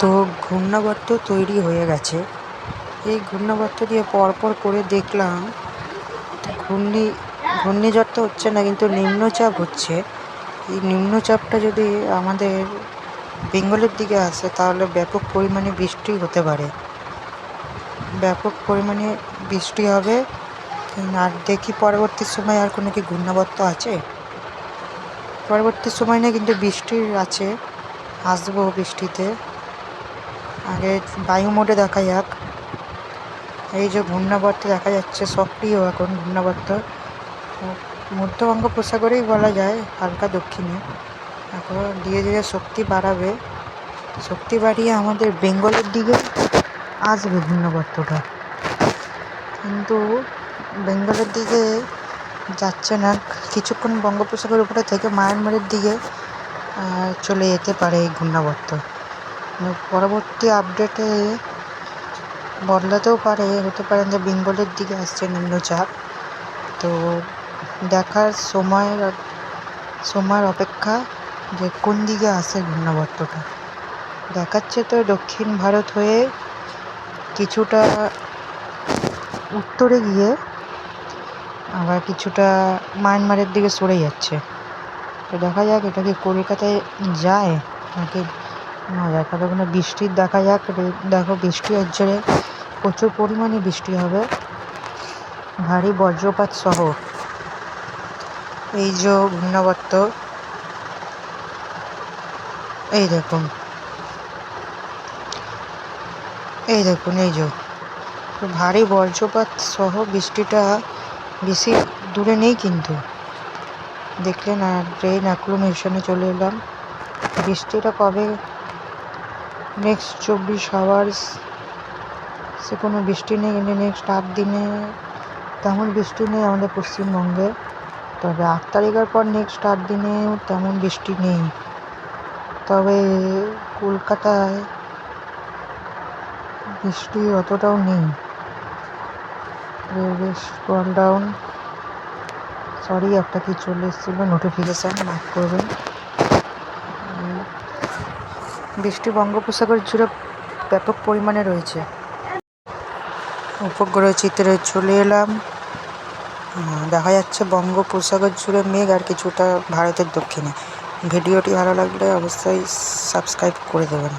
তো ঘূর্ণাবর্ত তৈরি হয়ে গেছে। এই ঘূর্ণাবর্ত দিয়ে পরপর করে দেখলাম ঘূর্ণিঝড় তো হচ্ছে না, কিন্তু নিম্নচাপ হচ্ছে। এই নিম্নচাপটা যদি আমাদের বেঙ্গলের দিকে আসে তাহলে ব্যাপক পরিমাণে বৃষ্টি হতে পারে, ব্যাপক পরিমাণে বৃষ্টি হবে। আর দেখি পরবর্তী সময় আর কোনো কি ঘূর্ণাবর্ত আছে, পরবর্তী সময় না কিন্তু বৃষ্টির আছে, আসবো বৃষ্টিতে। আগে বায়ু মোডে দেখা যাক। এই যে ঘূর্ণাবর্ত দেখা যাচ্ছে সক্রিয় এখন ঘূর্ণাবর্ত মধ্য বঙ্গোপসাগরেই বলা যায়, হালকা দক্ষিণে। এখন ধীরে ধীরে শক্তি বাড়াবে, শক্তি বাড়িয়ে আমাদের বেঙ্গলের দিকে আসবে ঘূর্ণাবর্তটা, কিন্তু বেঙ্গলের দিকে যাচ্ছে না। কিছুক্ষণ বঙ্গোপসাগরের উপরে থেকে মায়ানমারের দিকে চলে যেতে পারে এই ঘূর্ণাবর্ত। পরবর্তী আপডেটে বদলাতেও পারে, হতে পারে যে বেঙ্গলের দিকে আসছে নিম্নচাপ। তো দেখার সময়ের অপেক্ষা যে কোন দিকে আসে ঘূর্ণাবর্তটা। দেখাচ্ছে তো দক্ষিণ ভারত হয়ে কিছুটা উত্তরে গিয়ে আবার কিছুটা মায়ানমারের দিকে সরে যাচ্ছে। তো দেখা যাক এটা কি কলকাতায় যায় নাকি না যায়। কতক্ষণ বৃষ্টির দেখা যাক। দেখো বৃষ্টি হচ্ছে, প্রচুর পরিমাণে বৃষ্টি হবে, ভারী বজ্রপাত সহ। এই যে ঘূর্ণাবর্ত, এই দেখুন এই যে ভারী বজ্রপাত সহ বৃষ্টিটা বেশি দূরে নেই, কিন্তু দেখলেন। আর ট্রেন অ্যাক্লোমেশনে চলে এলাম। বৃষ্টিটা কবে, নেক্সট 24 আওয়ার্স সে কোনো বৃষ্টি নেই, কিন্তু নেক্সট 8 দিনে তেমন বৃষ্টি নেই আমাদের পশ্চিমবঙ্গে। তবে 8 তারিখের পর নেক্সট 8 দিনেও তেমন বৃষ্টি নেই। তবে কলকাতায় বৃষ্টি অতটাও নেই। স্ক্রল ডাউন, সরি একটা কি চলে এসেছিলো নোটিফিকেশান, মাফ করবেন। বৃষ্টি বঙ্গোপসাগর জুড়ে ব্যাপক পরিমাণে রয়েছে। উপগ্রহ চিত্রে চলে এলাম। দেখা যাচ্ছে বঙ্গোপসাগর জুড়ে মেঘ আর কিছুটা ভারতের দক্ষিণে। ভিডিওটি ভালো লাগলে অবশ্যই সাবস্ক্রাইব করে দেবেন।